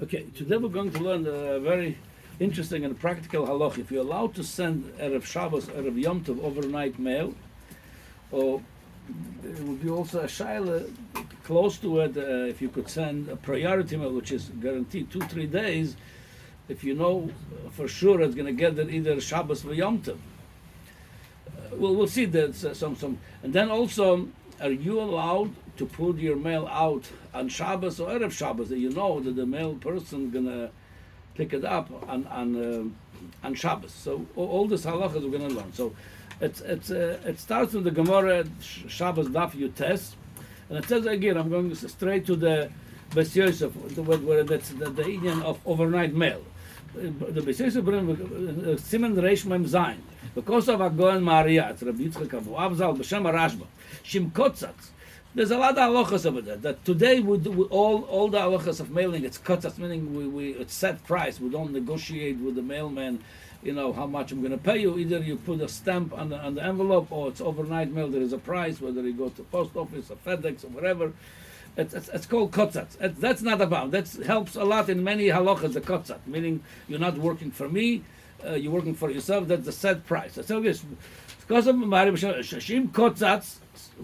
Okay, today we're going to learn a very interesting and practical halach. If you're allowed to send Erev Shabbos, Erev Yom Tov overnight mail, or it would be also a shaila close to it, if you could send a priority mail, which is guaranteed 2-3 days, if you know for sure it's going to get there either Shabbos or Yom Tov. We'll see that some. And then also, are you allowed to put your mail out on Shabbos or Erev Shabbos, that you know that the mail person gonna pick it up on Shabbos? So all this halachas we're gonna learn. So it starts with the Gemara Shabbos Daf Yutes, and it says again. I'm going straight to the Beis Yosef, where that's the Indian of overnight mail. The Beis Yosef bring Siman Reish Mem Zayin because of Agoen Maria. It's Rabbi Yitzchak Avu Avzal B'Shem Rashba Shim Kotzatz. There's a lot of halachas over there. That today we all the halachas of mailing, it's kotzatz, meaning we it's set price. We don't negotiate with the mailman, you know, how much I'm going to pay you. Either you put a stamp on the envelope, or it's overnight mail. There is a price, whether you go to post office or FedEx or whatever. It's called kotzatz. That's not about. That helps a lot in many halachas. The kotzatz, meaning you're not working for me, you're working for yourself. That's the set price. So this because of Shim kotzatz.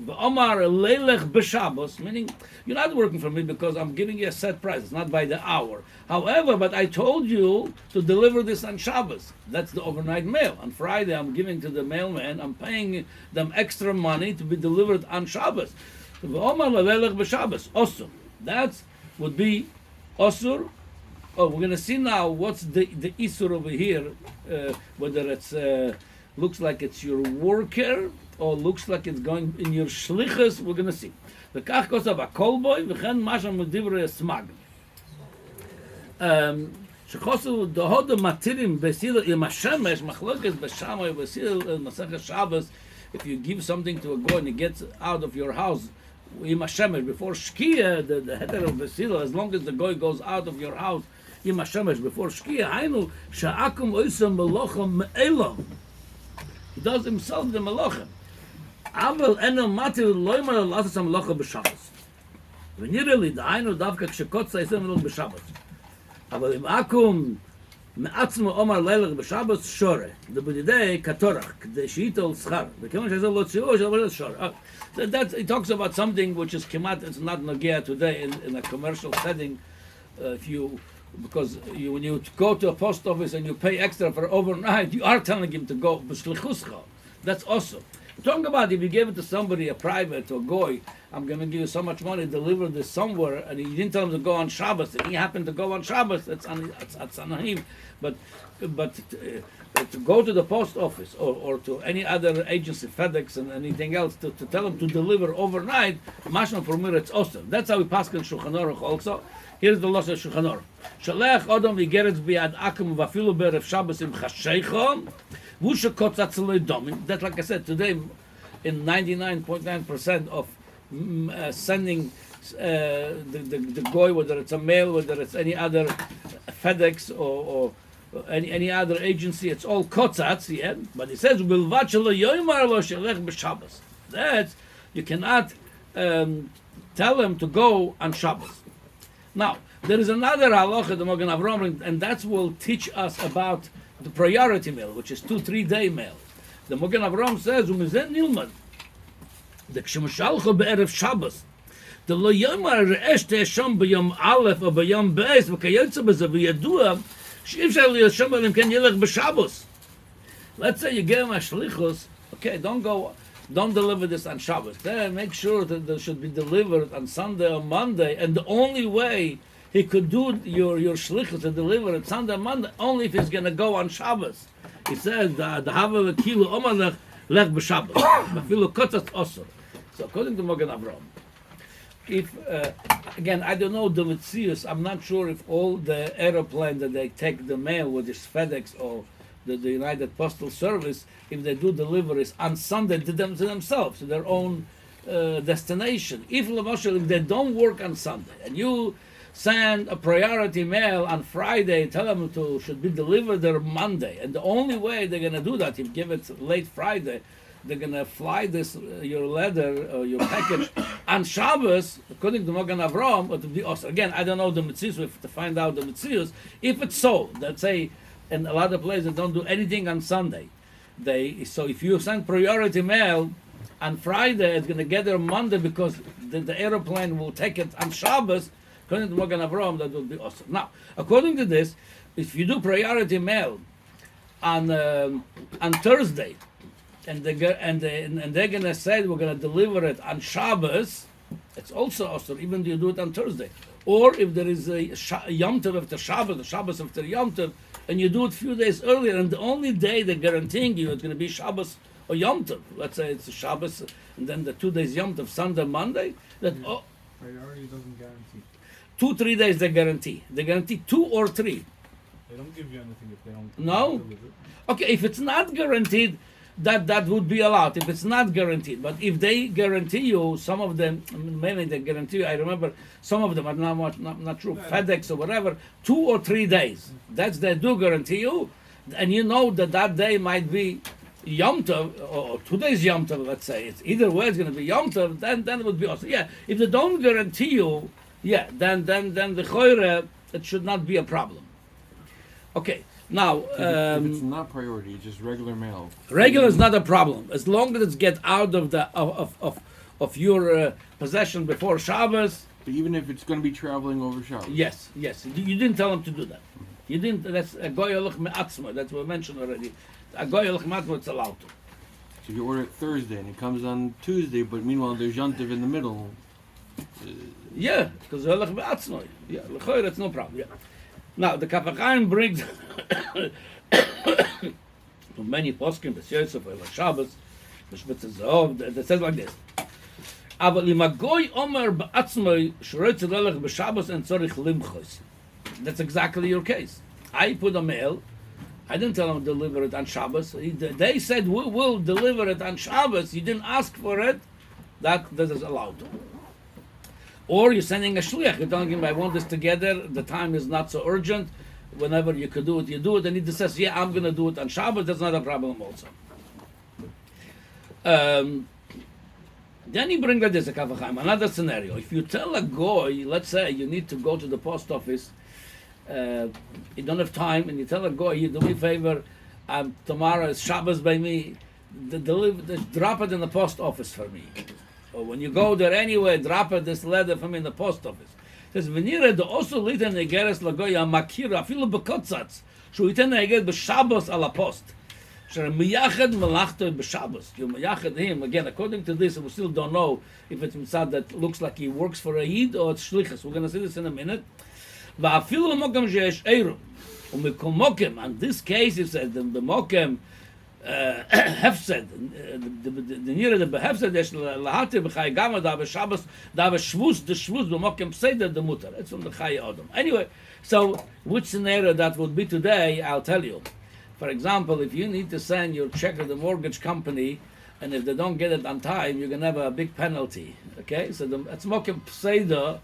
Omar leilech b'Shabbos, meaning you're not working for me because I'm giving you a set price. It's not by the hour. However, but I told you to deliver this on Shabbos. That's the overnight mail. On Friday, I'm giving to the mailman. I'm paying them extra money to be delivered on Shabbos. Omar leilech b'Shabbos. Osur. That would be osur. Oh, we're going to see now what's the isur over here. Whether it's looks like it's your worker, or looks like it's going in your shlichus, we're going to see. The kach kosav a kolboy, v'chen masham u'divrei smag. Shechosu dohod matirim besil im hashemesh machlokes b'shamay besil masechet Shabbos. If you give something to a goy and he gets out of your house im hashemesh before shkia, the header of besil, as long as the goy goes out of your house im hashemesh before shkia, hainu sha'akum oisam melochem me'elam. He does himself the melochem. Aval eno matir loymar lasam melocha b'Shabbos. V'nireli da'aynu davka kshekotza yisem meloch b'Shabbos. Aval im akum me'atzmo omar leilach b'Shabbos shore. The b'didei katorach k'dei sheitol schar. V'keman shezel lo tzio shalvar shore. That it talks about something which is kemat. It's not nagea today in a commercial setting. Because when you go to a post office and you pay extra for overnight, you are telling him to go b'shlichuscha. That's awesome. We're talking about if you gave it to somebody, a private or goy, I'm going to give you so much money, deliver this somewhere, and you didn't tell him to go on Shabbos, and he happened to go on Shabbos, that's anahim. But to go to the post office or to any other agency, FedEx and anything else, to tell him to deliver overnight, mashma for mir, it's awesome. That's how we pass in Shulchan Aruch also. Here's the loss of Shulchan Aruch. Shalech odom v'geretz biad akum v'afilu be'erev Shabbos im chasheichom. That, like I said, today, in 99.9% of sending the goy, whether it's a mail, whether it's any other FedEx or any other agency, it's all kotzatz, yeah? But it says, that you cannot tell him to go on Shabbos. Now, there is another halacha, the Magen Avraham, and that will teach us about the priority mail, which is 2-3 day mail. The Magen Avraham says, nilmad, the kshemushalcho be'erev Shabbos, the lo yomar re'eshte shom b'yom aleph or b'yom beis v'kayotze b'zeh v'yadua she'ifshar liyashom b'lim ken yilech b'Shabbos. Let's say you give him a shlichus, okay, don't deliver this on Shabbos. Then make sure that it should be delivered on Sunday or Monday, and the only way he could do your shlichus to deliver it Sunday or Monday, only if he's going to go on Shabbos. He says, the hava v'kilu omar lech b'Shabbos, v'afilu kotzat osur. So according to Magen Avraham, if, again, I don't know the Mitzius, I'm not sure if all the aeroplane that they take the mail, whether it's FedEx or the United Postal Service, if they do deliveries on Sunday to themselves, to their own destination. If they don't work on Sunday, and you send a priority mail on Friday, tell them should be delivered there Monday, and the only way they're going to do that, if you give it late Friday, they're gonna fly this your letter or your package on Shabbos, according to Magen Avraham, it will be also. Again, I don't know the mitzvahs. We have to find out the mitzvahs. If it's so, let's say, in a lot of places don't do anything on Sunday. So if you send priority mail on Friday, it's gonna get there Monday because the airplane will take it on Shabbos. According to Magen Avraham, that will be awesome. Now, according to this, if you do priority mail on Thursday, and they're gonna say we're gonna deliver it on Shabbos, it's also awesome, even though you do it on Thursday. Or if there is a Yom Tov after Shabbos, the Shabbos after Yom Tov, and you do it a few days earlier, and the only day they're guaranteeing you it's gonna be Shabbos or Yom Tov. Let's say it's a Shabbos, and then the 2 days Yom Tov, Sunday, Monday. Priority doesn't guarantee. 2-3 days they guarantee. They guarantee 2 or 3. They don't give you anything if they don't. No. Deliver. Okay, if it's not guaranteed, that would be allowed. If it's not guaranteed, but if they guarantee you, some of them, mainly they guarantee you. I remember some of them are not true. FedEx or whatever, 2 or 3 days. That's they do guarantee you, and you know that day might be Yom Tov or 2 days Yom Tov. Let's say it's either way. It's going to be Yom Tov. Then it would be awesome. Yeah. If they don't guarantee you, yeah, then the choire it should not be a problem. Okay. Now, if it's not priority, it's just regular mail. Regular is not a problem as long as it's get out of the of your possession before Shabbos. But even if it's going to be traveling over Shabbos. Yes. You didn't tell him to do that. You didn't. That's a goy alach me'atzma. That's what we mentioned already. A goy alach me'atzma, it's allowed to. So if you order it Thursday and it comes on Tuesday, but meanwhile there's Yontiv in the middle. Yeah, because alach me'atzma. Yeah, l'choyer, that's no problem. Yeah. Now the Kapachayim brings many poskim, the Yosef, or Shabbos, the Shmitzah Zehov, that says like this. Aber im Agoy Omer ba'atzmoi shroitz elech b'Shabbos and tzorich limchos. That's exactly your case. I put a mail. I didn't tell them to deliver it on Shabbos. They said we'll deliver it on Shabbos. You didn't ask for it. That is allowed. Or you're sending a shliach. You're telling him, I want this together. The time is not so urgent. Whenever you could do it, you do it. And he just says, yeah, I'm going to do it on Shabbos. That's not a problem also. Then you bring this another scenario. If you tell a goy, let's say you need to go to the post office, you don't have time, and you tell a goy, you do me a favor, tomorrow is Shabbos by me, drop it in the post office for me. Or when you go there anyway, drop it this letter for me in the post office. It says, V'nire do also liten egeres lagoy makira afilu bekotzatz, shu iten eger b'Shabbos ala post. Sher miyached melachto b'Shabbos. You miyached him again. According to this, we still don't know if it's mitzad that looks like he works for a yid or it's shlichus. We're going to see this in a minute. Va'afilu mokem sheyesh eiru. U'mekomokem. In this case, it says the mokem hefsed. The nearer the behefsed is lahate b'chay gama da b'Shabbos da b'shvus the shvus b'mokem pseida the mutar. It's from the Chai Adam. Anyway, so which scenario that would be today? I'll tell you. For example, if you need to send your check to the mortgage company, and if they don't get it on time, you're going to have a big penalty. Okay? So it's mokem pseida.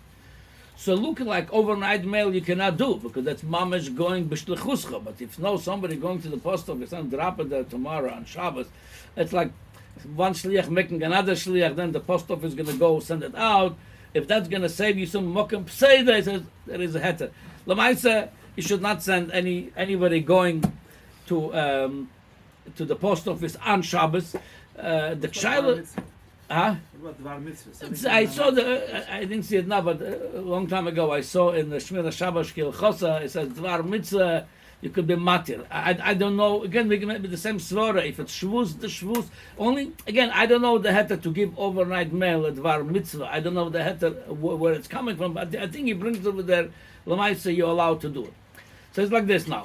So looking like overnight mail you cannot do, because that's mamash going b'shlichuscha. But if somebody going to the post office and drop it there tomorrow on Shabbos, it's like one shliach making another shliach, then the post office is going to go send it out. If that's going to save you some mokem pseida, it says there is a heter. L'maisa, you should not send anybody going to the post office on Shabbos. The child, huh? What about the Bar Mitzvah? I saw I didn't see it now, but a long time ago I saw in the Shmira Shabbos Kil Chosa, it says Dvar Mitzvah, you could be matir. I don't know. Again, we can be the same svara. If it's shvus, the shvus. Only again, I don't know the heter to give overnight mail at Dvar Mitzvah. I don't know the heter where it's coming from, but I think he brings over there. Lamaisa, you're allowed to do it. So it's like this now.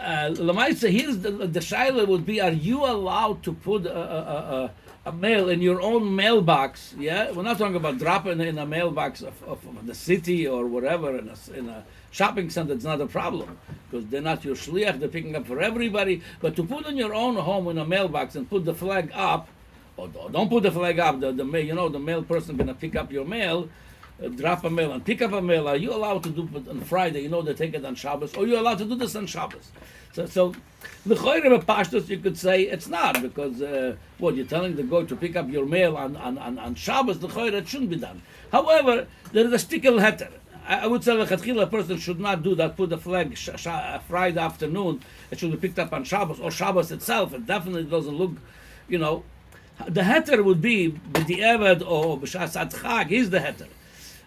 Lamaisa, here's the shaila would be: are you allowed to put a mail in your own mailbox? Yeah, we're not talking about dropping in a mailbox of the city or whatever in a shopping center. It's not a problem because they're not your shliach; they're picking up for everybody. But to put in your own home in a mailbox and put the flag up, or don't put the flag up. The mail person gonna pick up your mail. drop a mail and pick up a mail, are you allowed to do it on Friday? You know they take it on Shabbos, or are you allowed to do this on Shabbos? So the Choyre of Pashtus, you could say it's not, because what you're telling the guy to pick up your mail on Shabbos, the Choyre, it shouldn't be done. However, there is a stickel heter. I would say a person should not do that, put the flag Friday afternoon, it should be picked up on Shabbos, or Shabbos itself. It definitely doesn't look, you know. The heter would be b'di'evad or b'shas adchag. He's the heter.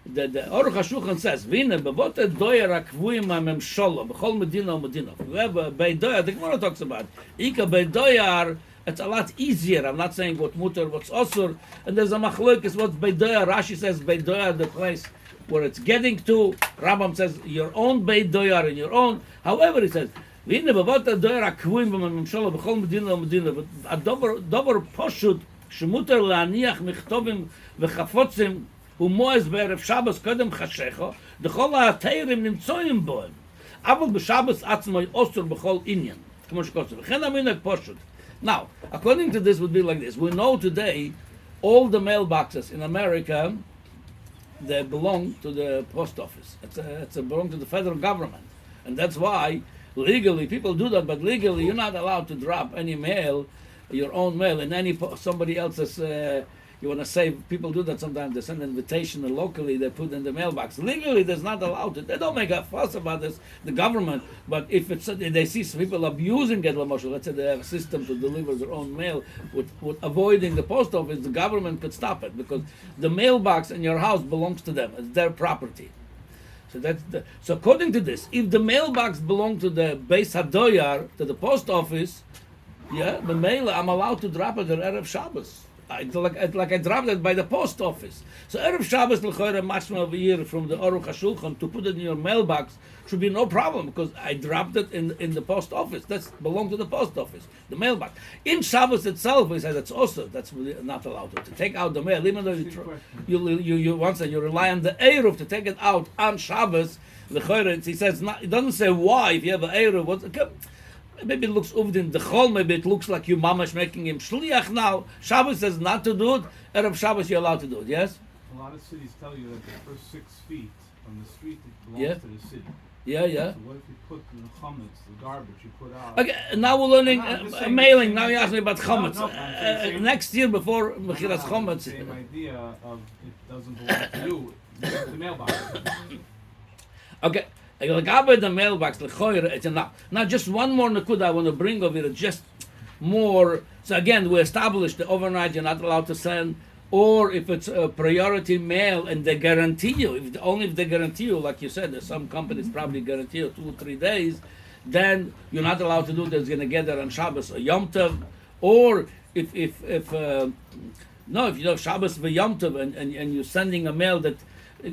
The Aruch HaShulchan says, "V'ine bevote doyer akvuim ha'memshola b'chol medina u'medina." Whoever bei doyer, the Gemara talks about. Ika bei doyer, it's a lot easier. I'm not saying what muter, what's osur, and there's a machlokes what's bei doyer. Rashi says bei doyer, the place where it's getting to. Rambam says your own bei doyer in your own. However, he says. והנה בבת הדויר הקבועים בממשלה בכל מדינה ומדינה, הדובר פשוט שמותר להניח מכתובים וחפוצים ומועז בערב שבס קודם חשכו, דכל התיירים נמצאים בהם, אבל בשבס עצמו אוסר בכל עניין, כמו שכוסר, וכן המנהג פשוט. Now, according to this would be like this. We know today all the mailboxes in America, they belong to the post office. It's belong to the federal government. And that's why legally, people do that, but legally, you're not allowed to drop any mail, your own mail, in somebody else's. You want to say people do that sometimes. They send an invitation locally, they put in the mailbox. Legally, there's not allowed to. They don't make a fuss about this, the government. But if they see some people abusing it, let's say they have a system to deliver their own mail with avoiding the post office, the government could stop it because the mailbox in your house belongs to them. It's their property. So according to this, if the mailbox belongs to the Beis Hadoyar, to the post office, the mail, I'm allowed to drop it at Erev Shabbos. Like I dropped it by the post office. So Erev Shabbos l'choyre maximum of a year from the Aruch HaShulchan to put it in your mailbox should be no problem because I dropped it in the post office. That belongs to the post office, the mailbox. In Shabbos itself, he says it's also that's not allowed to take out the mail, even though you once you rely on the Eruv to take it out on Shabbos. L'choyre, he says it doesn't say why if you have an Eruv. Maybe it looks uvdin dechol. Maybe it looks like you mamash making him shliach now. Shabbos says not to do it. Erev Shabbos you're allowed to do it. Yes. A lot of cities tell you that the first 6 feet from the street it belongs to the city. Yeah. So what if you put in the chametz, the garbage you put out? Okay, now we're learning mailing. Now you ask me about chametz. Next year before mechiras chametz. Same idea of it doesn't belong to you. It's the mailbox. Okay. The mailbox, it's enough. Now, just one more nakuda I want to bring over here, just more. So again, we established the overnight you're not allowed to send, or if it's a priority mail and they guarantee you, only if they guarantee you, like you said, there's some companies probably guarantee you 2 or 3 days, then you're not allowed to do that. It's going to get there on Shabbos or Yom Tov, or if you know Shabbos or Yom Tov and you're sending a mail that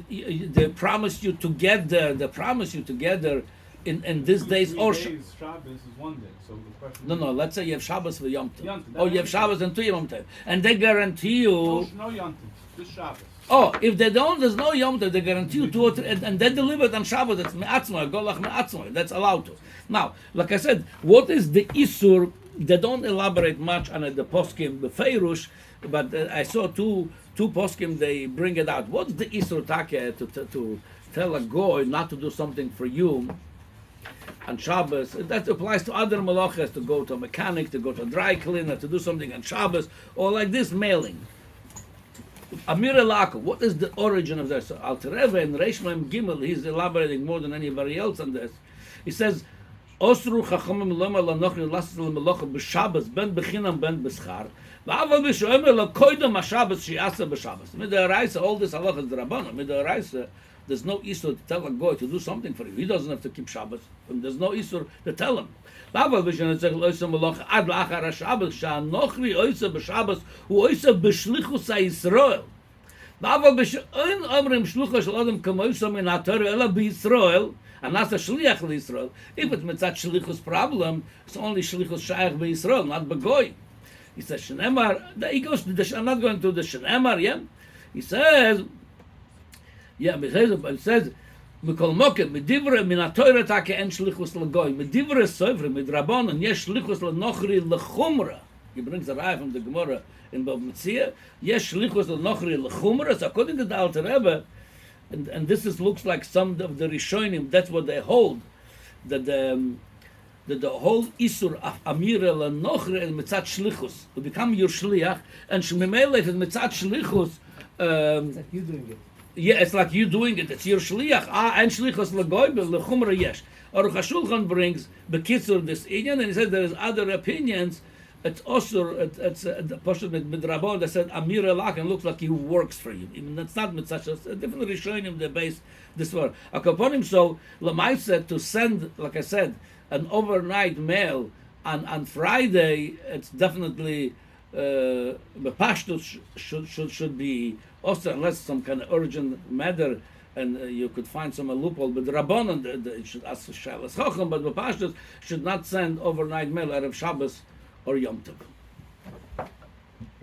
they promise you to get there. They promise you to get there in these days. Or Shabbos is 1 day. So the question. No. Let's say you have Shabbos for Yom Tov. Or you have Shabbos and 2 Yom Tov, and they guarantee you. No Yom Tov, just Shabbos. Oh, if they don't, there's no Yom Tov. They guarantee you 2 or 3, and they deliver it on Shabbos. That's me'atzmai, golach me'atzmai. That's allowed to. Now, like I said, what is the isur? They don't elaborate much on it, the poskim, the feirush, but I saw two poskim, they bring it out. What's the isur take to tell a goy not to do something for you on Shabbos? That applies to other malachas, to go to a mechanic, to go to a dry cleaner, to do something on Shabbos, or like this mailing. Amir Elako, what is the origin of this? Alter Rebbe in Reish Mem Gimel, he's elaborating more than anybody else on this. He says, Osru chachamim loma lanochri lasas l'melacha b'Shabbos ben b'chinam ben b'schar v'aval b'shoemer l'koydem ha'Shabbos she'asa b'Shabbos. Mid'oraisa, all this halacha is d'Rabbanan. Mid'oraisa, there's no isur to tell a goy to do something for you. He doesn't have to keep Shabbos. And there's no isur to tell him. V'aval b'shoemer l'oisa melacha ad l'achar ha'Shabbos she'anochri oisa b'Shabbos hu oisa b'shlichus ha'Yisrael. V'aval b'shoemer omrim shlucha shel adam k'moisa min ha'Torah ela b'Yisrael. And that's a shliach l'Yisrael. If it's mitzat shlichus problem, it's only shlichus shayach b'Yisrael, not b'goy. He says shenemar. He goes to the. I'm not going to the shenemar. Yeah, he says. Yeah, it says mikol mokem medivre min haTorah take en shlichus l'goy medivre sovre midrabanan yesh shlichus l'nochri l'chumra. He brings a raya from the Gemara in Bava Metzia. Yesh shlichus l'nochri l'chumra. So according to the Alter Rebbe, and this looks like some of the Rishonim. That's what they hold, that the whole Isur of Amira Lenochre and Mitzat Shlichus to become your Shliach, and Shmimele if it's Mitzat Shlichus. It's like you doing it. Yeah, it's like you doing it. It's your Shliach. And Shlichus Legoibel Lechumra Yesh. Aruch HaShulchan brings Bekitzur this Inyan, and he says there is other opinions. It's Osur. It's the Pashat Midrabon that said Amira Lach and looks like he works for you. Even that's not Mitzat. A different Rishonim they base this word. Akaponim so Lamaisa to send, like I said, an overnight mail on Friday, it's definitely Bepashtus should be also, unless some kind of urgent matter, and you could find some loophole. But the Rabbanon should ask Shalas Chacham, but Bepashtus should not send overnight mail out of Shabbos or Yom Tov.